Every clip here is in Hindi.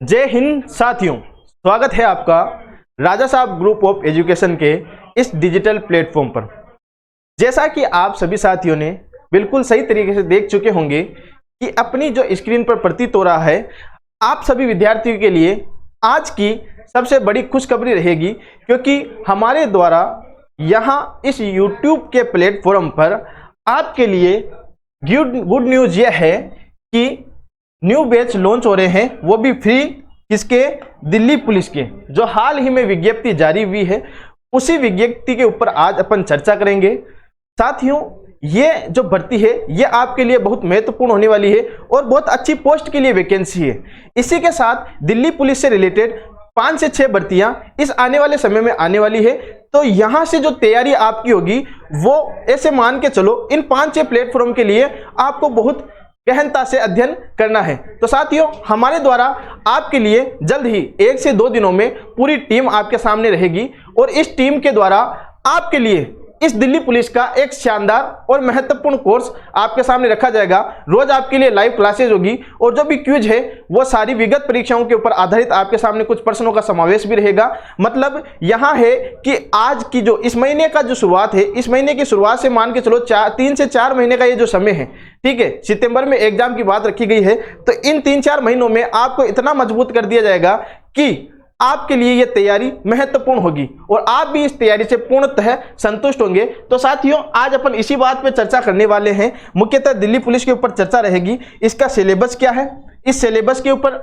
जय हिंद साथियों, स्वागत है आपका राजा साहब ग्रुप ऑफ एजुकेशन के इस डिजिटल प्लेटफॉर्म पर। जैसा कि आप सभी साथियों ने बिल्कुल सही तरीके से देख चुके होंगे कि अपनी जो स्क्रीन पर प्रतीत हो रहा है, आप सभी विद्यार्थियों के लिए आज की सबसे बड़ी खुशखबरी रहेगी, क्योंकि हमारे द्वारा यहाँ इस YouTube के प्लेटफॉर्म पर आपके लिए गुड न्यूज़ यह है कि न्यू बैच लॉन्च हो रहे हैं, वो भी फ्री। किसके? दिल्ली पुलिस के। जो हाल ही में विज्ञप्ति जारी हुई है, उसी विज्ञप्ति के ऊपर आज अपन चर्चा करेंगे। साथियों, ये जो भर्ती है ये आपके लिए बहुत महत्वपूर्ण होने वाली है और बहुत अच्छी पोस्ट के लिए वैकेंसी है। इसी के साथ दिल्ली पुलिस से रिलेटेड 5 से 6 भर्तियां इस आने वाले समय में आने वाली है। तो यहां से जो तैयारी आपकी होगी वो ऐसे मान के चलो, इन 5-6 प्लेटफॉर्म के लिए आपको बहुत गहनता से अध्ययन करना है। तो साथियों, हमारे द्वारा आपके लिए जल्द ही 1 से 2 दिनों में पूरी टीम आपके सामने रहेगी और इस टीम के द्वारा आपके लिए इस दिल्ली पुलिस का एक शानदार और महत्वपूर्ण कोर्स आपके सामने रखा जाएगा। रोज आपके लिए लाइव क्लासेज होगी और जो भी क्विज है वो सारी विगत परीक्षाओं के ऊपर आधारित आपके सामने कुछ प्रश्नों का समावेश भी रहेगा। मतलब यहां है कि आज की जो इस महीने का जो शुरुआत है, इस महीने की शुरुआत से मान के चलो 3 से 4 महीने का ये जो समय है, ठीक है, सितंबर में एग्जाम की बात रखी गई है, तो इन 3-4 महीनों में आपको इतना मजबूत कर दिया जाएगा कि आपके लिए यह तैयारी महत्वपूर्ण होगी और आप भी इस तैयारी से पूर्णतः संतुष्ट होंगे। तो साथियों, आज अपन इसी बात पे चर्चा करने वाले हैं। मुख्यतः दिल्ली पुलिस के ऊपर चर्चा रहेगी। इसका सिलेबस क्या है, इस सिलेबस के ऊपर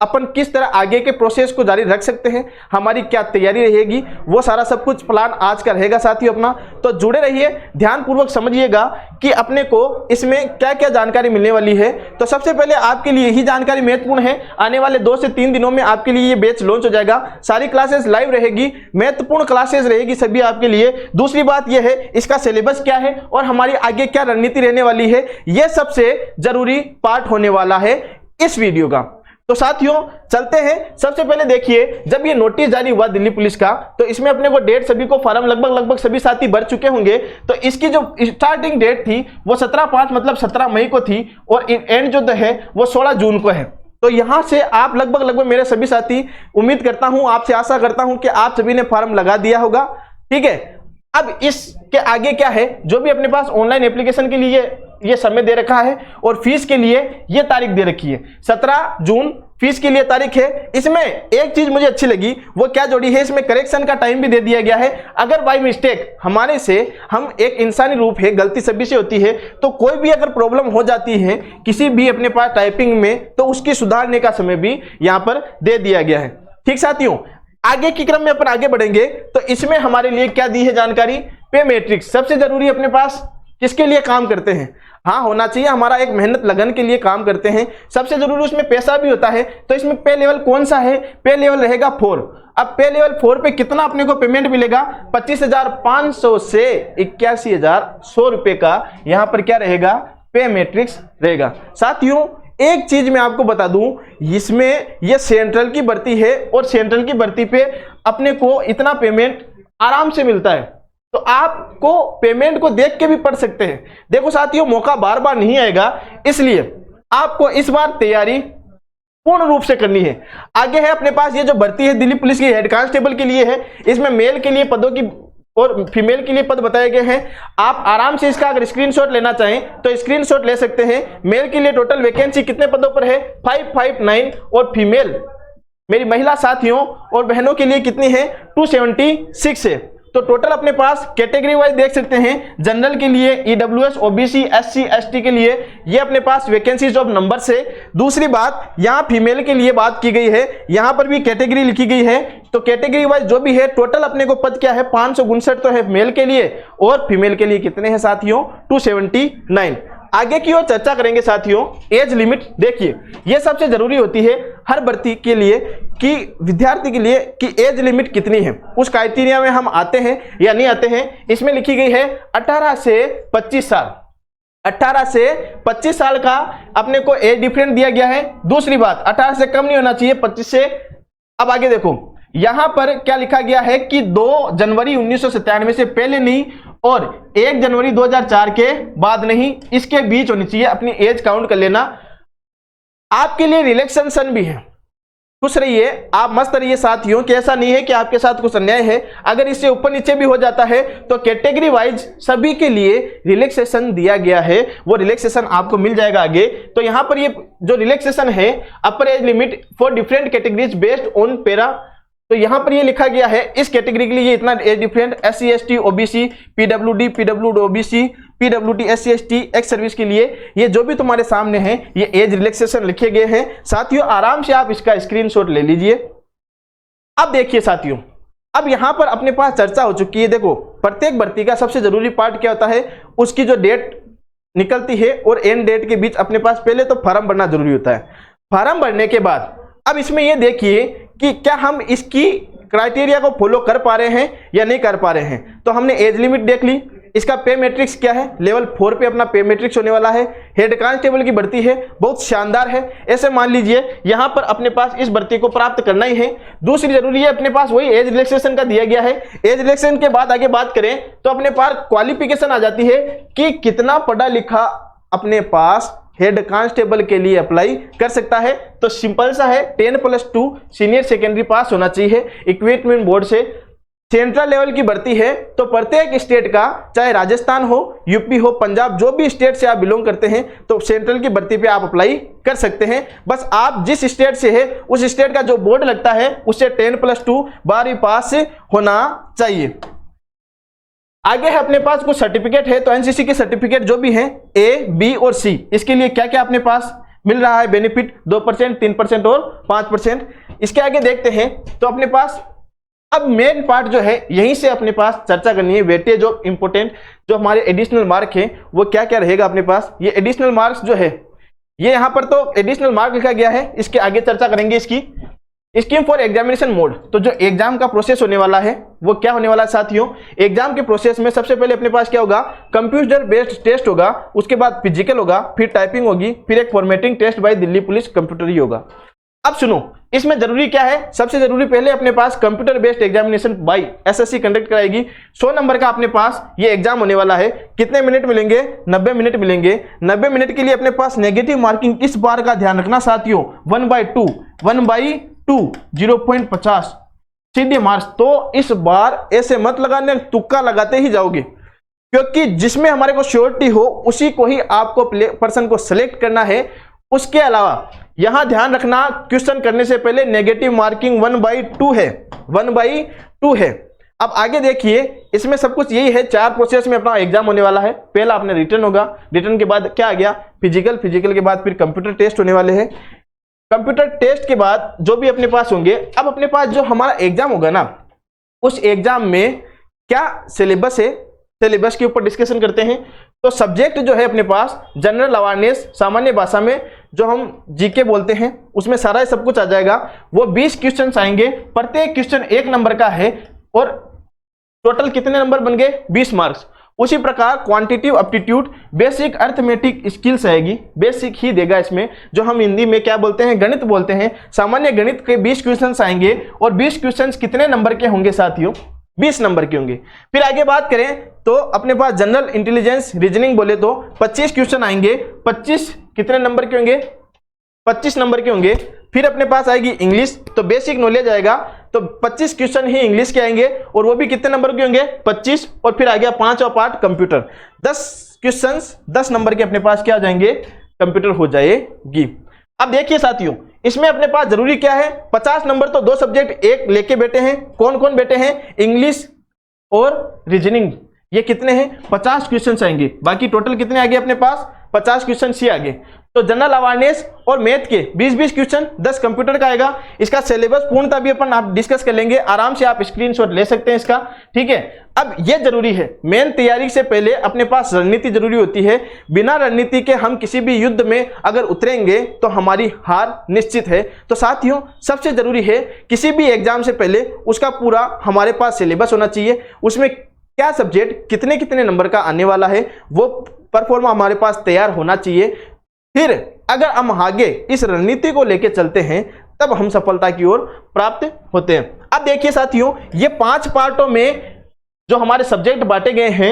अपन किस तरह आगे के प्रोसेस को जारी रख सकते हैं, हमारी क्या तैयारी रहेगी, वो सारा सब कुछ प्लान आज का रहेगा साथियों अपना। तो जुड़े रहिए, ध्यानपूर्वक समझिएगा कि अपने को इसमें क्या क्या जानकारी मिलने वाली है। तो सबसे पहले आपके लिए ही जानकारी महत्वपूर्ण है, आने वाले 2 से 3 दिनों में आपके लिए ये बैच लॉन्च हो जाएगा। सारी क्लासेस लाइव रहेगी, महत्वपूर्ण क्लासेस रहेगी सभी आपके लिए। दूसरी बात यह है, इसका सिलेबस क्या है और हमारी आगे क्या रणनीति रहने वाली है, यह सबसे जरूरी पार्ट होने वाला है इस वीडियो का। तो साथियों, चलते हैं। सबसे पहले देखिए, जब ये नोटिस जारी हुआ दिल्ली पुलिस का, तो इसमें अपने को डेट सभी को फॉर्म लगभग सभी साथी भर चुके होंगे। तो इसकी जो स्टार्टिंग डेट थी वो 17/5 मतलब 17 मई को थी और एंड जो है वो 16 जून को है। तो यहां से आप लगभग मेरे सभी साथी, उम्मीद करता हूं, आपसे आशा करता हूं कि आप सभी ने फॉर्म लगा दिया होगा, ठीक है। अब इसके आगे क्या है, जो भी अपने पास ऑनलाइन एप्लीकेशन के लिए ये समय दे रखा है और फीस के लिए ये तारीख दे रखी है 17 जून फीस के लिए तारीख है। इसमें एक चीज मुझे अच्छी लगी, वो क्या जोड़ी है, इसमें करेक्शन का टाइम भी दे दिया गया है। अगर बाय मिस्टेक हमारे से, हम एक इंसानी रूप है, गलती सभी से होती है, तो कोई भी अगर प्रॉब्लम हो जाती है किसी भी अपने पास टाइपिंग में, तो उसकी सुधारने का समय भी यहां पर दे दिया गया है। ठीक साथियों, आगे के क्रम में अपन आगे बढ़ेंगे तो इसमें हमारे लिए क्या दी है जानकारी, पे मैट्रिक्स सबसे जरूरी अपने पास किसके लिए काम करते हैं, हाँ होना चाहिए, हमारा एक मेहनत लगन के लिए काम करते हैं, सबसे जरूरी उसमें पैसा भी होता है। तो इसमें पे लेवल कौन सा है, पे लेवल रहेगा 4। अब पे लेवल 4 पे कितना अपने को पेमेंट मिलेगा, 25,500 से 81,100 रुपए का यहां पर क्या रहेगा, पे मैट्रिक्स रहेगा। साथियों, एक चीज मैं आपको बता दूं, इसमें यह सेंट्रल की भर्ती है और सेंट्रल की भर्ती पे अपने को इतना पेमेंट आराम से मिलता है, तो आपको पेमेंट को देख के भी पढ़ सकते हैं। देखो साथियों, मौका बार बार नहीं आएगा, इसलिए आपको इस बार तैयारी पूर्ण रूप से करनी है। आगे है अपने पास ये जो भर्ती है दिल्ली पुलिस की हेड कांस्टेबल के लिए है। इसमें मेल के लिए पदों की और फीमेल के लिए पद बताए गए हैं। आप आराम से इसका अगर स्क्रीनशॉट लेना चाहें तो स्क्रीनशॉट ले सकते हैं। मेल के लिए टोटल वैकेंसी कितने पदों पर है, 559, और फीमेल मेरी महिला साथियों और बहनों के लिए कितनी है, 276 है। तो टोटल अपने पास कैटेगरी वाइज देख सकते हैं, जनरल के लिए, ईडब्ल्यूएस, ओबीसी, एससी, एसटी के लिए ये अपने पास वैकेंसीज ऑफ नंबर से। दूसरी बात, यहाँ फीमेल के लिए बात की गई है, यहाँ पर भी कैटेगरी लिखी गई है। तो कैटेगरी वाइज जो भी है टोटल अपने को पद क्या है, 559 तो है मेल के लिए और फीमेल के लिए कितने हैं साथियों, 279। आगे की ओर चर्चा करेंगे साथियों। एज लिमिट देखिए, यह सबसे जरूरी होती है हर भर्ती के लिए कि विद्यार्थी के लिए कि एज लिमिट कितनी है, उस क्राइटेरिया में हम आते हैं या नहीं आते हैं। इसमें लिखी गई है 18 से 25 साल। 18 से 25 साल का अपने को एज डिफरेंट दिया गया है। दूसरी बात, 18 से कम नहीं होना चाहिए, 25 से। अब आगे देखो, यहां पर क्या लिखा गया है कि 2 जनवरी 1997 से पहले नहीं और 1 जनवरी 2004 के बाद नहीं, इसके बीच होनी चाहिए अपनी एज काउंट कर लेना। आपके लिए रिलैक्सेशन भी है, खुश रहिए, आप मस्त रहिए साथियों, कि ऐसा नहीं है कि आपके साथ कुछ अन्याय है। अगर इससे ऊपर नीचे भी हो जाता है तो कैटेगरी वाइज सभी के लिए रिलैक्सेशन दिया गया है, वो रिलैक्सेशन आपको मिल जाएगा आगे। तो यहां पर ये जो रिलैक्सेशन है, अपर age limit for different categories based on para, तो यहां पर ये लिखा गया है इस कैटेगरी के लिए ये इतना age different, SC ST OBC PWD PWD OBC PWD SC ST ex service के लिए ये जो भी तुम्हारे सामने हैं ये एज रिलैक्सेशन लिखे गए हैं। साथियों आराम से आप इसका स्क्रीनशॉट ले लीजिए। अब देखिए साथियों, अब यहां पर अपने पास चर्चा हो चुकी है। देखो प्रत्येक भर्ती का सबसे जरूरी पार्ट क्या होता है, उसकी जो डेट निकलती है और एंड डेट के बीच अपने पास पहले तो फॉर्म भरना जरूरी होता है। फॉर्म भरने के बाद अब इसमें यह देखिए कि क्या हम इसकी क्राइटेरिया को फॉलो कर पा रहे हैं या नहीं कर पा रहे हैं। तो हमने एज लिमिट देख ली, इसका पे मैट्रिक्स क्या है, लेवल 4 पे अपना पे मैट्रिक्स होने वाला है। हेड कांस्टेबल की भर्ती है, बहुत शानदार है। ऐसे मान लीजिए यहां पर अपने पास इस भर्ती को प्राप्त करना ही है। दूसरी जरूरी है अपने पास वही एज रिलैक्सेशन का दिया गया है। एज रिलैक्सेशन के बाद आगे बात करें तो अपने पास क्वालिफिकेशन आ जाती है कि कितना पढ़ा लिखा अपने पास हेड कांस्टेबल के लिए अप्लाई कर सकता है। तो सिंपल सा है, 10+2 सीनियर सेकेंडरी पास होना चाहिए इक्विपमेंट बोर्ड से। सेंट्रल लेवल की भर्ती है तो प्रत्येक स्टेट का, चाहे राजस्थान हो, यूपी हो, पंजाब, जो भी स्टेट से आप बिलोंग करते हैं तो सेंट्रल की भर्ती पे आप अप्लाई कर सकते हैं। बस आप जिस स्टेट से है उस स्टेट का जो बोर्ड लगता है उससे 10+2 12वीं पास होना चाहिए। आगे है अपने पास कुछ सर्टिफिकेट है, तो एनसीसी के सर्टिफिकेट जो भी हैं A, B और C, इसके लिए क्या क्या अपने पास मिल रहा है बेनिफिट, 2%, 3% और 5%। इसके आगे देखते हैं तो अपने पास अब मेन पार्ट जो है यहीं से अपने पास चर्चा करनी है, वेटेज ऑफ इंपोर्टेंट जो हमारे एडिशनल मार्क है वो क्या क्या रहेगा अपने पास। ये एडिशनल मार्क्स जो है ये यहाँ पर तो एडिशनल मार्क लिखा गया है, इसके आगे चर्चा करेंगे इसकी। स्कीम फॉर एग्जामिनेशन मोड, तो जो एग्जाम का प्रोसेस होने वाला है वो क्या होने वाला है साथियों। एग्जाम के प्रोसेस में सबसे पहले अपने पास क्या होगा, कंप्यूटर बेस्ड टेस्ट होगा, उसके बाद फिजिकल होगा, फिर टाइपिंग होगी, फिर एक formatting test by Delhi police computer ही होगा। अब सुनो इसमें जरूरी क्या है, सबसे जरूरी पहले अपने पास computer based examination by SSC conduct कराएगी। 100 नंबर का अपने पास ये एग्जाम होने वाला है। कितने मिनट मिलेंगे, 90 मिनट मिलेंगे। 90 मिनट के लिए अपने पास नेगेटिव मार्किंग इस बार का ध्यान रखना साथियों, 1/2 0.50 सीधे मार्क्स। तो इस बार ऐसे मत लगाने, तुक्का लगाते ही जाओगे, क्योंकि जिसमें हमारे को श्योरिटी हो उसी को ही आपको पर्सन को सिलेक्ट करना है। उसके अलावा यहां ध्यान रखना क्वेश्चन करने से पहले नेगेटिव मार्किंग 1/2 है, 1/2 है। अब आगे देखिए इसमें सब कुछ यही है, 4 प्रोसेस में अपना एग्जाम होने वाला है। पहला अपने रिटर्न होगा, रिटर्न के बाद क्या आ गया फिजिकल, फिजिकल के बाद फिर कंप्यूटर टेस्ट होने वाले हैं। कंप्यूटर टेस्ट के बाद जो भी अपने पास होंगे, अब अपने पास जो हमारा एग्जाम होगा ना उस एग्जाम में क्या सिलेबस है, सिलेबस के ऊपर डिस्कशन करते हैं। तो सब्जेक्ट जो है अपने पास जनरल अवेयरनेस, सामान्य भाषा में जो हम जीके बोलते हैं उसमें सारा सब कुछ आ जाएगा। वो 20 क्वेश्चन आएंगे, प्रत्येक क्वेश्चन 1 नंबर का है और टोटल कितने नंबर बन गए 20 मार्क्स। उसी प्रकार quantitative aptitude, basic arithmetic skills आएगी, बेसिक ही देगा इसमें, जो हम हिंदी में क्या बोलते हैं गणित बोलते हैं। सामान्य गणित के 20 क्वेश्चन आएंगे और 20 क्वेश्चन कितने नंबर के होंगे साथियों, 20 नंबर के होंगे। फिर आगे बात करें तो अपने पास जनरल इंटेलिजेंस रीजनिंग बोले तो 25 क्वेश्चन आएंगे, 25 कितने नंबर के होंगे, 25 नंबर के होंगे। फिर अपने पास आएगी इंग्लिश, तो बेसिक नॉलेज आएगा, तो 25 क्वेश्चन ही इंग्लिश के आएंगे और वो भी कितने नंबर के होंगे 25। और फिर आ गया 5वां पार्ट कंप्यूटर, 10 क्वेश्चन 10 नंबर के अपने पास क्या आ जाएंगे, कंप्यूटर हो जाएगी। अब देखिए साथियों इसमें अपने पास जरूरी क्या है, 50 नंबर तो 2 सब्जेक्ट एक लेके बैठे हैं। कौन कौन बैठे हैं, इंग्लिश और रीजनिंग, ये कितने हैं 50 क्वेश्चन आएंगे। बाकी टोटल कितने आ गए अपने पास 50 क्वेश्चन ही आ गए। तो जनरल अवेयरनेस और मैथ के 20-20 क्वेश्चन, 10 कंप्यूटर का आएगा। इसका सिलेबस पूर्णतः भी अपन आप डिस्कस कर लेंगे, आराम से आप स्क्रीनशॉट ले सकते हैं इसका, ठीक है। अब ये जरूरी है, मेन तैयारी से पहले अपने पास रणनीति जरूरी होती है। बिना रणनीति के हम किसी भी युद्ध में अगर उतरेंगे तो हमारी हार निश्चित है। तो साथियों सबसे जरूरी है किसी भी एग्जाम से पहले उसका पूरा हमारे पास सिलेबस होना चाहिए, उसमें क्या सब्जेक्ट कितने कितने नंबर का आने वाला है वो परफॉर्मा हमारे पास तैयार होना चाहिए। फिर अगर हम आगे इस रणनीति को लेकर चलते हैं तब हम सफलता की ओर प्राप्त होते हैं। अब देखिए साथियों ये 5 पार्टों में जो हमारे सब्जेक्ट बांटे गए हैं,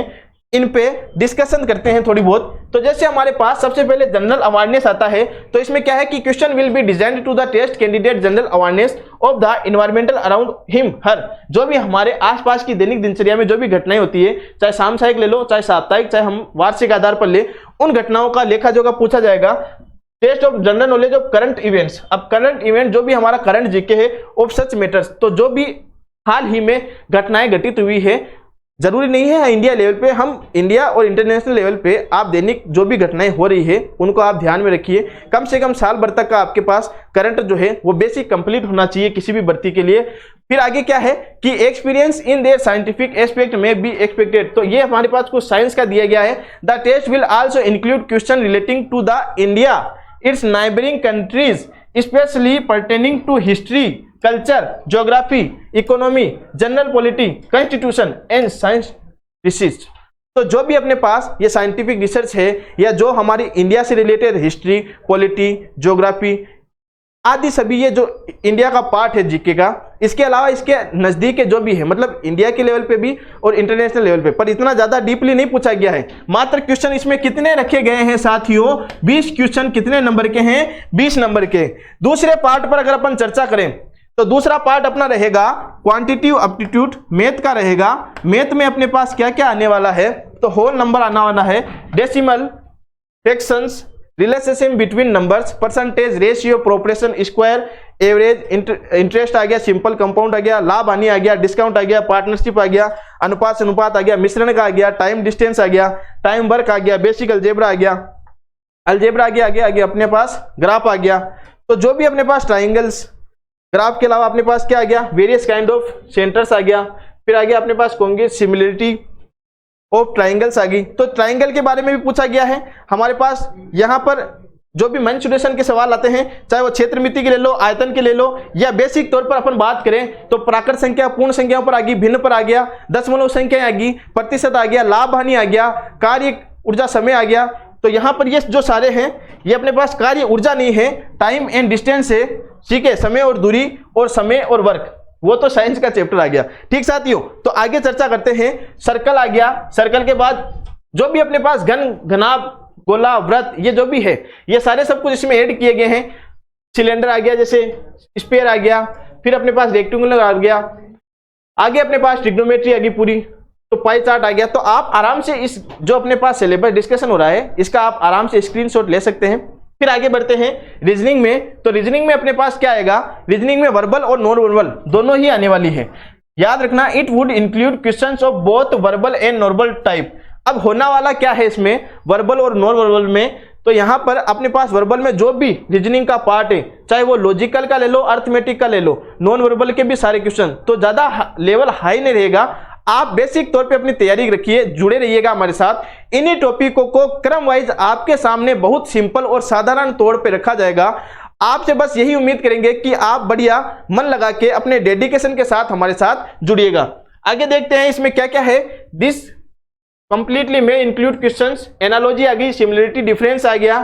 इन पे डिस्कशन करते हैं थोड़ी बहुत। तो जैसे हमारे पास सबसे पहले जनरल अवेयरनेस आता है, तो इसमें क्या है कि question will be designed to the test candidate general awareness of the environmental around him her. जो भी हमारे आसपास की दैनिक दिनचर्या में जो भी घटनाएं होती है, चाहे सामसायिक ले लो, चाहे साप्ताहिक, चाहे हम वार्षिक आधार पर ले, उन घटनाओं का लेखा जोखा पूछा जाएगा। Test of general knowledge of current events. अब करंट इवेंट जो भी हमारा करंट जीके है ऑफ सच मैटर्स, तो जो भी हाल ही में घटनाएं घटित हुई है, जरूरी नहीं है इंडिया लेवल पे, हम इंडिया और इंटरनेशनल लेवल पे आप दैनिक जो भी घटनाएं हो रही है उनको आप ध्यान में रखिए। कम से कम साल भर तक का आपके पास करंट जो है वो बेसिक कंप्लीट होना चाहिए किसी भी भर्ती के लिए। फिर आगे क्या है कि experience in their scientific aspect में बी एक्सपेक्टेड। तो ये हमारे पास कुछ साइंस का दिया गया है। The test will also include question relating to the India, its neighbouring countries, especially pertaining to history, culture, geography, economy, general polity, constitution and science research. तो जो भी अपने पास ये साइंटिफिक रिसर्च है या जो हमारी इंडिया से रिलेटेड हिस्ट्री, पॉलिटी, ज्योग्राफी आदि सभी ये जो इंडिया का पार्ट है जीके का, इसके अलावा इसके नजदीक जो भी है, मतलब इंडिया के लेवल पे भी और इंटरनेशनल लेवल पे, पर इतना ज्यादा डीपली नहीं पूछा गया है। मात्र क्वेश्चन इसमें कितने रखे गए हैं साथियों? 20 क्वेश्चन। कितने नंबर के हैं? 20 नंबर के। दूसरे पार्ट पर अगर अपन चर्चा करें तो दूसरा पार्ट अपना रहेगा क्वांटिटेटिव एप्टीट्यूड, मैथ का रहेगा। मैथ में अपने पास क्या क्या आने वाला है? तो होल नंबर आना वाला है, decimal, fractions, relationship between numbers, percentage, ratio, proportion, square, average, interest आ गया, सिंपल कंपाउंड आ गया, लाभ हानि आ गया, डिस्काउंट आ गया, पार्टनरशिप आ गया, अनुपात अनुपात आ गया, मिश्रण का आ गया, टाइम डिस्टेंस आ गया, टाइम वर्क आ गया, बेसिक अलजेब्रा आ गया, अलजेब्रा आगे अपने पास ग्राफ आ गया। तो जो भी अपने पास ट्राइंगल्स, ग्राफ के अलावा अपने पास क्या आ गया? वेरियस काइंड ऑफ सेंटर्स आ गया। फिर आ गया अपने पास कॉन्ग्रुएंट सिमिलरिटी ऑफ ट्राइंगल्स आ गई। तो ट्राइंगल के बारे में भी पूछा गया है हमारे पास। यहाँ पर जो भी मेंसुरेशन के सवाल आते हैं, चाहे वो क्षेत्र मिति के ले लो, आयतन के ले लो, या बेसिक तौर पर अपन बात करें तो प्राकृत संख्या पूर्ण संख्याओं पर आ गई, भिन्न पर आ गया, दशमलव संख्या आ गई, प्रतिशत आ गया, लाभ हानि आ गया, कार्य ऊर्जा समय आ गया। तो यहाँ पर ये जो सारे हैं ये अपने पास कार्य ऊर्जा नहीं है, टाइम एंड डिस्टेंस है। ठीक है, समय और दूरी और समय और वर्क, वो तो साइंस का चैप्टर आ गया। ठीक साथियों, तो आगे चर्चा करते हैं। सर्कल आ गया। सर्कल के बाद जो भी अपने पास घन, घनाभ, गोला, वृत्त, ये जो भी है ये सारे सब कुछ इसमें ऐड किए गए हैं। सिलेंडर आ गया, जैसे स्फीयर आ गया, फिर अपने पास रेक्टेंगुलर आ गया, आगे अपने पास ट्रिग्नोमेट्री आ गई पूरी, तो पाई चार्ट आ गया। तो आप आराम से इस जो अपने पास सिलेबस डिस्कशन हो रहा है इसका आप आराम से स्क्रीनशॉट ले सकते हैं। फिर आगे बढ़ते हैं रीजनिंग में। तो रीजनिंग में अपने पास क्या आएगा? रीजनिंग में वर्बल और नॉन वर्बल दोनों ही आने वाली है। याद रखना, it would include questions of both verbal and normal type. अब होना वाला क्या है इसमें वर्बल और नॉन वर्बल में? तो यहां पर अपने पास वर्बल में जो भी रीजनिंग का पार्ट है, चाहे वो लॉजिकल का ले लो, अर्थमेटिक का ले लो, नॉन वर्बल के भी सारे क्वेश्चन, तो ज्यादा लेवल हाई नहीं रहेगा। आप बेसिक तौर पे अपनी तैयारी रखिए, जुड़े रहिएगा हमारे साथ। इन्हीं टॉपिकों को क्रम वाइज आपके सामने बहुत सिंपल और साधारण तौर पे रखा जाएगा। आपसे बस यही उम्मीद करेंगे कि आप बढ़िया मन लगा के अपने डेडिकेशन के साथ हमारे साथ जुड़िएगा। आगे देखते हैं इसमें क्या क्या है। दिस कंप्लीटली में इंक्लूड क्वेश्चंस, एनालॉजी आ गई, सिमिलरिटी, डिफरेंस आ गया,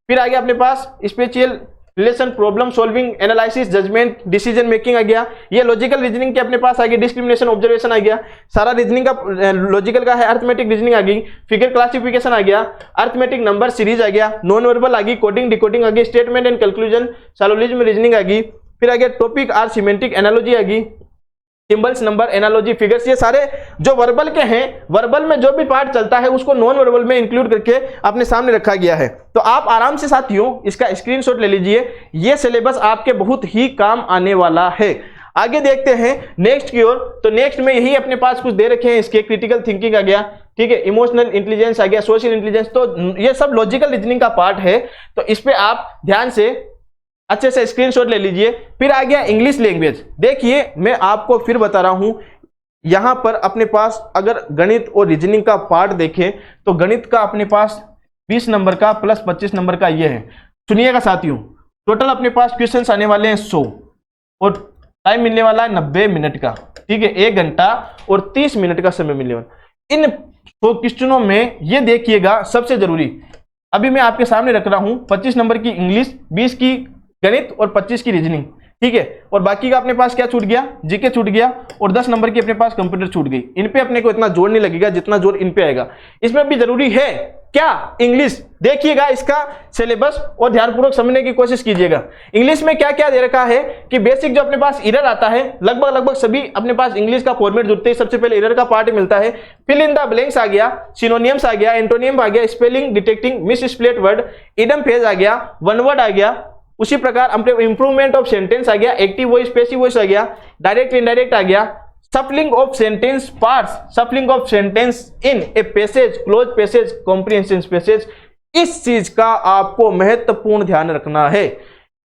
फिर आ गया अपने पास special relation, problem solving, analysis, judgement, decision making आ गया। ये लॉजिकल रीजनिंग के अपने पास आ गई, डिस्क्रिमिनेशन, ऑब्जर्वेशन आ गया, सारा रीजनिंग का लॉजिकल का है। अर्थमेटिक रीजनिंग आ गई, फिगर क्लासिफिकेशन आ गया, अर्थमेटिक नंबर सीरीज आ गया, नॉन वर्बल आ गई, कोडिंग डिकोडिंग आ गई, स्टेटमेंट एंड कंक्लूजन, सैलोजिज्म रीजनिंग आ गई, फिर आ गया टॉपिक आर सिमेंटिक एनालॉजी आ गई, सिंबल्स, नंबर, एनालॉजी, फिगर्स। ये सारे जो वर्बल के हैं, वर्बल में जो भी पार्ट चलता है उसको नॉन वर्बल में इंक्लूड करके अपने सामने रखा गया है। तो आप आराम से साथियों इसका स्क्रीनशॉट ले लीजिए, ये सिलेबस आपके बहुत ही काम आने वाला है। आगे देखते हैं नेक्स्ट की ओर। तो नेक्स्ट में यही अपने पास कुछ दे रखे हैं इसके, क्रिटिकल थिंकिंग आ गया, ठीक है, इमोशनल इंटेलिजेंस आ गया, सोशल इंटेलिजेंस। तो ये सब लॉजिकल रीजनिंग का पार्ट है, तो इस पे आप ध्यान से अच्छे से स्क्रीनशॉट ले लीजिए। फिर आ गया इंग्लिश लैंग्वेज। देखिए मैं आपको फिर बता रहा हूं, यहां पर अपने पास अगर गणित और रीजनिंग का पार्ट देखें तो गणित का अपने पास 20 नंबर का प्लस 25 नंबर का ये है। सुनिएगा साथियों, टोटल अपने पास क्वेश्चंस आने वाले हैं 100 और टाइम मिलने वाला है 90 मिनट का, ठीक है, 1 घंटा और 30 मिनट का समय मिलने वाला। इन 100 क्वेश्चनों में ये देखिएगा सबसे जरूरी, अभी मैं आपके सामने रख रहा हूं 25 नंबर की इंग्लिश, 20 की गणित और 25 की रीजनिंग। ठीक है, और बाकी का अपने पास क्या छूट गया, जीके छूट गया, और 10 नंबर की अपने पास कंप्यूटर छूट गई। इन पे अपने को इतना जोर नहीं लगेगा जितना जोर इन पे आएगा। इसमें भी जरूरी है क्या, इंग्लिश। देखिएगा इसका सिलेबस और ध्यानपूर्वक समझने की कोशिश कीजिएगा। इंग्लिश में क्या क्या दे रखा है कि बेसिक जो अपने पास एरर आता है, लगभग सभी अपने पास इंग्लिश का फॉर्मेट जुड़ते हैं। सबसे पहले एरर का पार्ट मिलता है, फिल इन द ब्लैंक्स आ गया, सिनोनियम्स आ गया, एंटोनियम आ गया, spelling detecting misspelt word, idiom phrase आ गया, वन वर्ड आ गया। उसी प्रकार इंप्रूवमेंट ऑफ सेंटेंस आ गया, एक्टिव वॉइस पैसिव वॉइस आ गया, डायरेक्ट इनडायरेक्ट आ गया, सफलिंग of sentence parts, सफलिंग of sentence in a passage, close passage, comprehension passage. इस चीज का आपको महत्वपूर्ण ध्यान रखना है।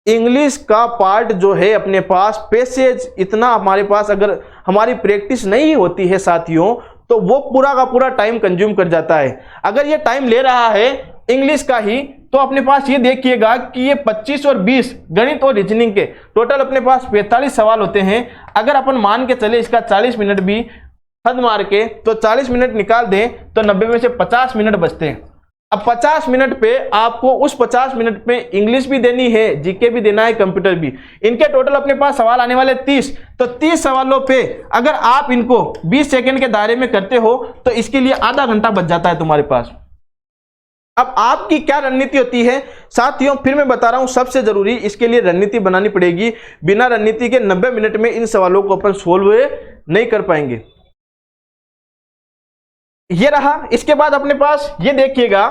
इंग्लिश का पार्ट जो है अपने पास पैसेज, इतना हमारे पास अगर हमारी प्रैक्टिस नहीं होती है साथियों, तो वो पूरा का पूरा टाइम कंज्यूम कर जाता है। अगर ये टाइम ले रहा है इंग्लिश का ही, तो अपने पास ये देखिएगा कि ये 25 और 20 गणित और रीजनिंग के टोटल अपने पास 45 सवाल होते हैं। अगर अपन मान के चले इसका 40 मिनट भी हद मार के, तो 40 मिनट निकाल दें तो 90 में से 50 मिनट बचते हैं। अब 50 मिनट पे आपको उस 50 मिनट पे इंग्लिश भी देनी है, जीके भी देना है, कंप्यूटर भी। इनके टोटल अपने पास सवाल आने वाले 30, तो 30 सवालों पे अगर आप इनको 20 सेकंड के दायरे में करते हो तो इसके लिए आधा घंटा बच जाता है तुम्हारे पास। अब आपकी क्या रणनीति होती है साथियों, फिर मैं बता रहा हूं, सबसे जरूरी इसके लिए रणनीति बनानी पड़ेगी। बिना रणनीति के 90 मिनट में इन सवालों को अपन सोल्व नहीं कर पाएंगे। ये रहा। इसके बाद अपने पास ये देखिएगा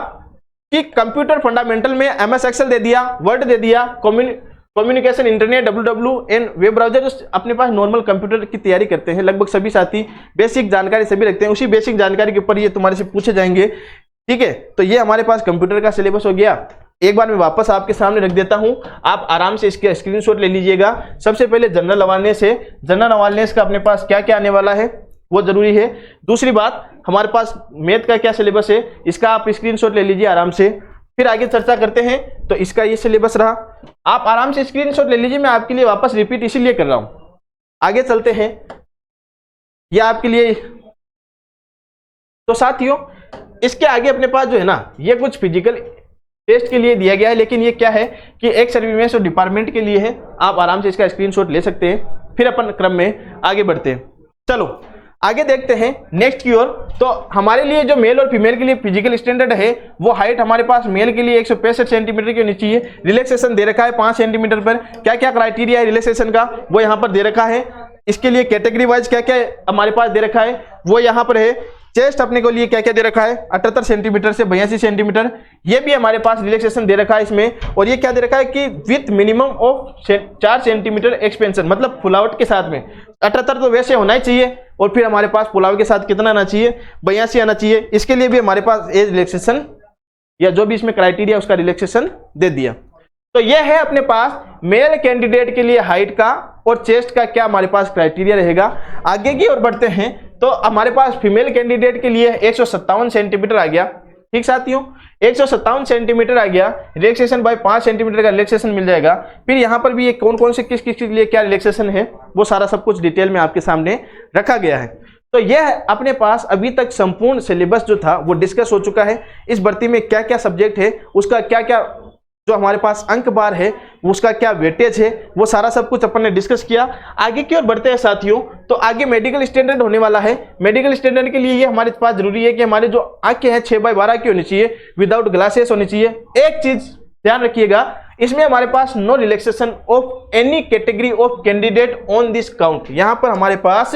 कि कंप्यूटर फंडामेंटल में एमएस एक्सेल दे दिया, वर्ड दे दिया, communication, internet, WWN, web browser. अपने पास नॉर्मल कंप्यूटर की तैयारी करते हैं लगभग सभी साथी, बेसिक जानकारी सभी रखते हैं। उसी बेसिक जानकारी के ऊपर ये तुम्हारे से पूछे जाएंगे, ठीक है। तो ये हमारे पास कंप्यूटर का सिलेबस हो गया। एक बार मैं वापस आपके सामने रख देता हूं, आप आराम से इसके स्क्रीनशॉट ले लीजिएगा। सबसे पहले जनरल अवेयरनेस है, जनरल अवेयरनेस का अपने पास क्या क्या आने वाला है वो जरूरी है। दूसरी बात, हमारे पास मैथ का क्या सिलेबस है, इसका आप स्क्रीनशॉट ले लीजिए आराम से। फिर आगे चर्चा करते हैं। तो इसका ये सिलेबस रहा, आप आराम से स्क्रीनशॉट ले लीजिए। मैं आपके लिए वापस रिपीट इसीलिए कर रहा हूं। आगे चलते हैं, यह आपके लिए। तो साथियों, इसके आगे अपने पास जो है ना, ये कुछ फिजिकल टेस्ट के लिए दिया गया है, लेकिन ये क्या है कि एक सर्विस और डिपार्टमेंट के लिए है। आप आराम से इसका स्क्रीनशॉट ले सकते हैं। फिर अपन क्रम में आगे बढ़ते हैं। चलो आगे देखते हैं नेक्स्ट की ओर। तो हमारे लिए जो मेल और फीमेल के लिए फिजिकल स्टैंडर्ड है, वो हाइट हमारे पास मेल के लिए 165 सेंटीमीटर की होनी चाहिए। रिलैक्सेशन दे रखा है 5 सेंटीमीटर पर। क्या क्या क्राइटेरिया है रिलैक्सेशन का, वो यहाँ पर दे रखा है। इसके लिए कैटेगरी वाइज क्या क्या हमारे पास दे रखा है वो यहाँ पर है। चेस्ट अपने को लिए क्या क्या दे रखा है, 78 सेंटीमीटर से 82 सेंटीमीटर, ये भी हमारे पास रिलैक्सेशन दे रखा है इसमें। और ये क्या दे रखा है कि with minimum of 4 centimetre expansion, मतलब फुलावट के साथ में। 78 तो वैसे होना ही चाहिए, और फिर हमारे पास फुलाव के साथ कितना आना चाहिए, 82 आना चाहिए। इसके लिए भी हमारे पास एज रिलैक्सेशन या जो भी इसमें क्राइटेरिया उसका रिलैक्सेशन दे दिया। तो ये है अपने पास मेल कैंडिडेट के लिए हाइट का और चेस्ट का क्या हमारे पास क्राइटेरिया रहेगा। आगे की ओर बढ़ते हैं तो हमारे पास फीमेल कैंडिडेट के लिए 157 सेंटीमीटर आ गया। ठीक साथियों, 157 सेंटीमीटर आ गया। रिलैक्सेशन बाय 5 सेंटीमीटर का रिलैक्सेशन मिल जाएगा। फिर यहाँ पर भी ये कौन कौन से किस किस के लिए क्या रिलैक्सेशन है, वो सारा सब कुछ डिटेल में आपके सामने रखा गया है। तो यह अपने पास अभी तक संपूर्ण सिलेबस जो था वो डिस्कस हो चुका है। इस भर्ती में क्या क्या सब्जेक्ट है, उसका क्या क्या जो हमारे पास अंक बार है, उसका क्या वेटेज है, वो सारा सब कुछ अपन ने डिस्कस किया। आगे की ओर बढ़ते हैं साथियों। तो आगे मेडिकल स्टैंडर्ड होने वाला है। मेडिकल स्टैंडर्ड के लिए ये हमारे पास जरूरी है कि हमारे जो आंखें हैं 6/12 की होनी चाहिए, विदाउट ग्लासेस होनी चाहिए। एक चीज ध्यान रखिएगा, इसमें हमारे पास no relaxation of any category of candidate on this count. यहां पर हमारे पास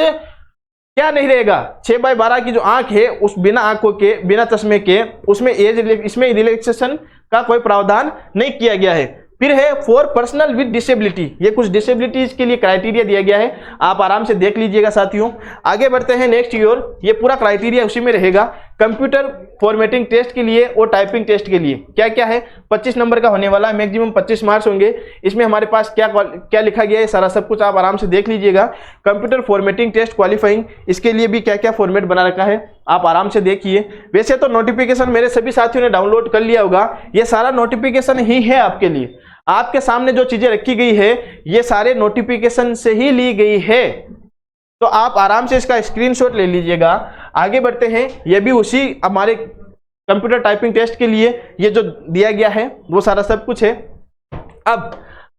क्या नहीं रहेगा, 6/12 की जो आंख है उस बिना आंखों के, बिना चश्मे के, उसमें एज इसमें रिलैक्सेशन का कोई प्रावधान नहीं किया गया है। फिर है फॉर पर्सनल विद डिसेबिलिटी, ये कुछ डिसेबिलिटीज के लिए क्राइटेरिया दिया गया है, आप आराम से देख लीजिएगा साथियों। आगे बढ़ते हैं नेक्स्ट की ओर, ये पूरा क्राइटेरिया उसी में रहेगा। कंप्यूटर फॉर्मेटिंग टेस्ट के लिए और टाइपिंग टेस्ट के लिए क्या क्या है, 25 नंबर का होने वाला है, मैक्सिमम 25 मार्क्स होंगे। इसमें हमारे पास क्या क्या लिखा गया है, सारा सब कुछ आप आराम से देख लीजिएगा। कंप्यूटर फॉर्मेटिंग टेस्ट क्वालिफाइंग, इसके लिए भी क्या क्या फॉर्मेट बना रखा है, आप आराम से देखिए। वैसे तो नोटिफिकेशन मेरे सभी साथियों ने डाउनलोड कर लिया होगा, ये सारा नोटिफिकेशन ही है आपके लिए। आपके सामने जो चीजें रखी गई है ये सारे नोटिफिकेशन से ही ली गई है, तो आप आराम से इसका स्क्रीनशॉट ले लीजिएगा। आगे बढ़ते हैं, ये भी उसी हमारे कंप्यूटर टाइपिंग टेस्ट के लिए ये जो दिया गया है वो सारा सब कुछ है। अब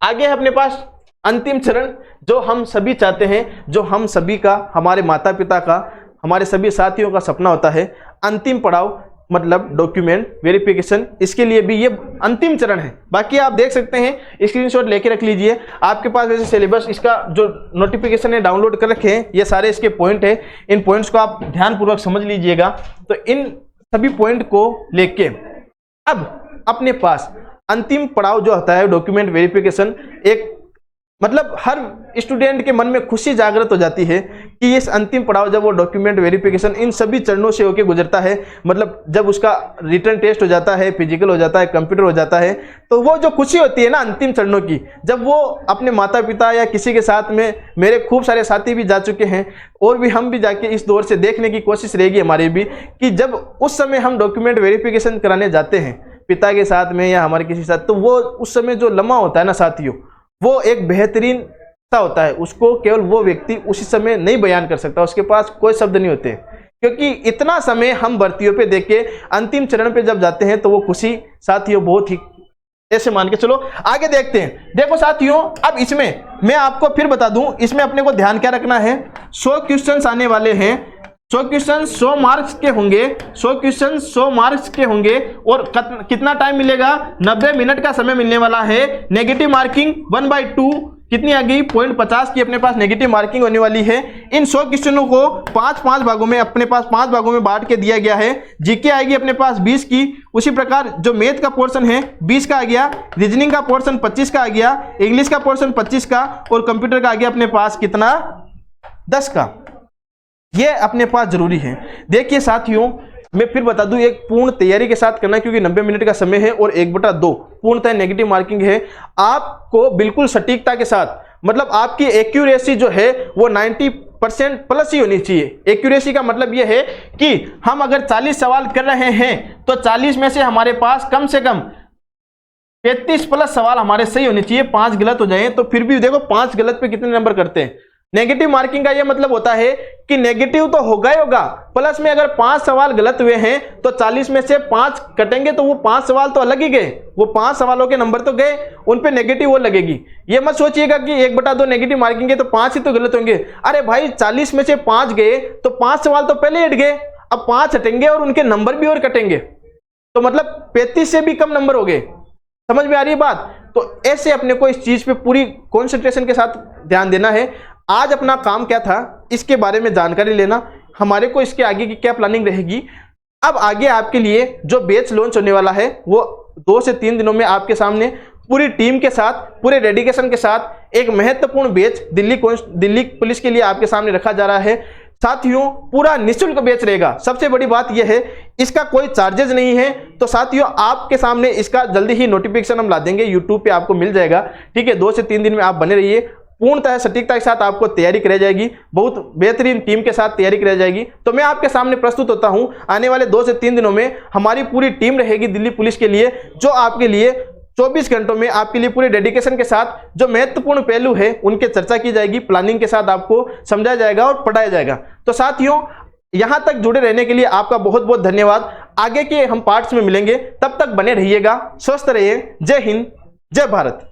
आगे है अपने पास अंतिम चरण जो हम सभी चाहते हैं, जो हम सभी का, हमारे माता पिता का, हमारे सभी साथियों का सपना होता है, अंतिम पड़ाव मतलब डॉक्यूमेंट वेरिफिकेशन, इसके लिए भी ये अंतिम चरण है। बाकी आप देख सकते हैं, स्क्रीनशॉट लेके रख लीजिए, आपके पास वैसे सिलेबस इसका जो नोटिफिकेशन है डाउनलोड कर रखे हैं, ये सारे इसके पॉइंट है, इन पॉइंट्स को आप ध्यानपूर्वक समझ लीजिएगा। तो इन सभी पॉइंट को लेके अब अपने पास अंतिम पड़ाव जो होता है डॉक्यूमेंट वेरिफिकेशन, एक मतलब हर स्टूडेंट के मन में खुशी जागृत हो जाती है कि इस अंतिम पड़ाव जब वो डॉक्यूमेंट वेरिफिकेशन इन सभी चरणों से होकर गुजरता है, मतलब जब उसका रिटन टेस्ट हो जाता है, फिजिकल हो जाता है, कंप्यूटर हो जाता है, तो वो जो खुशी होती है ना अंतिम चरणों की, जब वो अपने माता पिता या किसी के साथ में, मेरे खूब सारे साथी भी जा चुके हैं और भी हम भी जाके इस दौर से देखने की कोशिश रहेगी हमारी भी, कि जब उस समय हम डॉक्यूमेंट वेरिफिकेशन कराने जाते हैं पिता के साथ में या हमारे किसी साथ, तो वो उस समय जो लम्हा होता है ना साथियों, वो एक बेहतरीन सा होता है। उसको केवल वो व्यक्ति उसी समय नहीं बयान कर सकता, उसके पास कोई शब्द नहीं होते, क्योंकि इतना समय हम भर्तियों पे देख के अंतिम चरण पे जब जाते हैं तो वो खुशी साथियों बहुत ही, ऐसे मान के चलो आगे देखते हैं। देखो साथियों, अब इसमें मैं आपको फिर बता दूं, इसमें अपने को ध्यान क्या रखना है, 100 क्वेश्चन आने वाले हैं, 100 क्वेश्चन 100 मार्क्स के होंगे, 100 क्वेश्चन 100 मार्क्स के होंगे, और कितना टाइम मिलेगा, 90 मिनट का समय मिलने वाला है। नेगेटिव मार्किंग 1/2 कितनी आ गई, 0.50 की अपने पास नेगेटिव मार्किंग होने वाली है। इन 100 क्वेश्चनों को 5-5 भागों में, अपने पास 5 भागों में बांट के दिया गया है। जीके आएगी अपने पास 20 की, उसी प्रकार जो मैथ का पोर्शन है 20 का आ गया, रीजनिंग का पोर्शन 25 का आ गया, इंग्लिश का पोर्शन 25 का, और कंप्यूटर का आ गया अपने पास कितना, 10 का। ये अपने पास जरूरी है। देखिए साथियों, मैं फिर बता दूं, एक पूर्ण तैयारी के साथ करना, क्योंकि 90 मिनट का समय है और 1/2 पूर्णतः नेगेटिव मार्किंग है। आपको बिल्कुल सटीकता के साथ, मतलब आपकी एक्यूरेसी जो है वो 90% प्लस ही होनी चाहिए। एक्यूरेसी का मतलब ये है कि हम अगर 40 सवाल कर रहे हैं तो 40 में से हमारे पास कम से कम 35 प्लस सवाल हमारे सही होने चाहिए। 5 गलत हो जाए तो फिर भी देखो 5 गलत पे कितने नंबर करते हैं। नेगेटिव मार्किंग का यह मतलब होता है कि नेगेटिव तो होगा ही होगा, प्लस में अगर 5 सवाल गलत हुए हैं तो 40 में से 5 कटेंगे, तो वो 5 सवाल तो अलग ही गए, वो 5 सवालों के नंबर तो गए, उन पे नेगेटिव वो लगेगी। ये मत सोचिएगा कि 1/2 नेगेटिव मार्किंग है तो 5 ही तो गलत होंगे। अरे भाई 40 में से 5 गए तो 5 सवाल तो पहले हट गए, अब 5 हटेंगे और उनके नंबर भी और कटेंगे, तो मतलब 35 से भी कम नंबर हो गए। समझ में आ रही है बात? तो ऐसे अपने को इस चीज पे पूरी कॉन्सेंट्रेशन के साथ ध्यान देना है। आज अपना काम क्या था, इसके बारे में जानकारी लेना, हमारे को इसके आगे की क्या प्लानिंग रहेगी। अब आगे आपके लिए जो बैच लॉन्च होने वाला है वो 2 से 3 दिनों में आपके सामने पूरी टीम के साथ, पूरे डेडिकेशन के साथ एक महत्वपूर्ण बैच दिल्ली पुलिस के लिए आपके सामने रखा जा रहा है। साथियों पूरा निःशुल्क बैच रहेगा। सबसे बड़ी बात यह है इसका कोई चार्जेस नहीं है। तो साथियों आपके सामने इसका जल्दी ही नोटिफिकेशन हम ला देंगे, यूट्यूब पे आपको मिल जाएगा। ठीक है, 2 से 3 दिन में आप बने रहिए। पूर्णतः सटीकता के साथ आपको तैयारी कराई जाएगी, बहुत बेहतरीन टीम के साथ तैयारी कराई जाएगी। तो मैं आपके सामने प्रस्तुत होता हूं, आने वाले 2 से 3 दिनों में हमारी पूरी टीम रहेगी दिल्ली पुलिस के लिए, जो आपके लिए 24 घंटों में आपके लिए पूरे डेडिकेशन के साथ जो महत्वपूर्ण पहलू है उनके चर्चा की जाएगी, प्लानिंग के साथ आपको समझाया जाएगा और पढ़ाया जाएगा। तो साथियों यहां तक जुड़े रहने के लिए आपका बहुत बहुत धन्यवाद। आगे के हम पार्ट्स में मिलेंगे, तब तक बने रहिएगा, स्वस्थ रहिए। जय हिंद, जय भारत।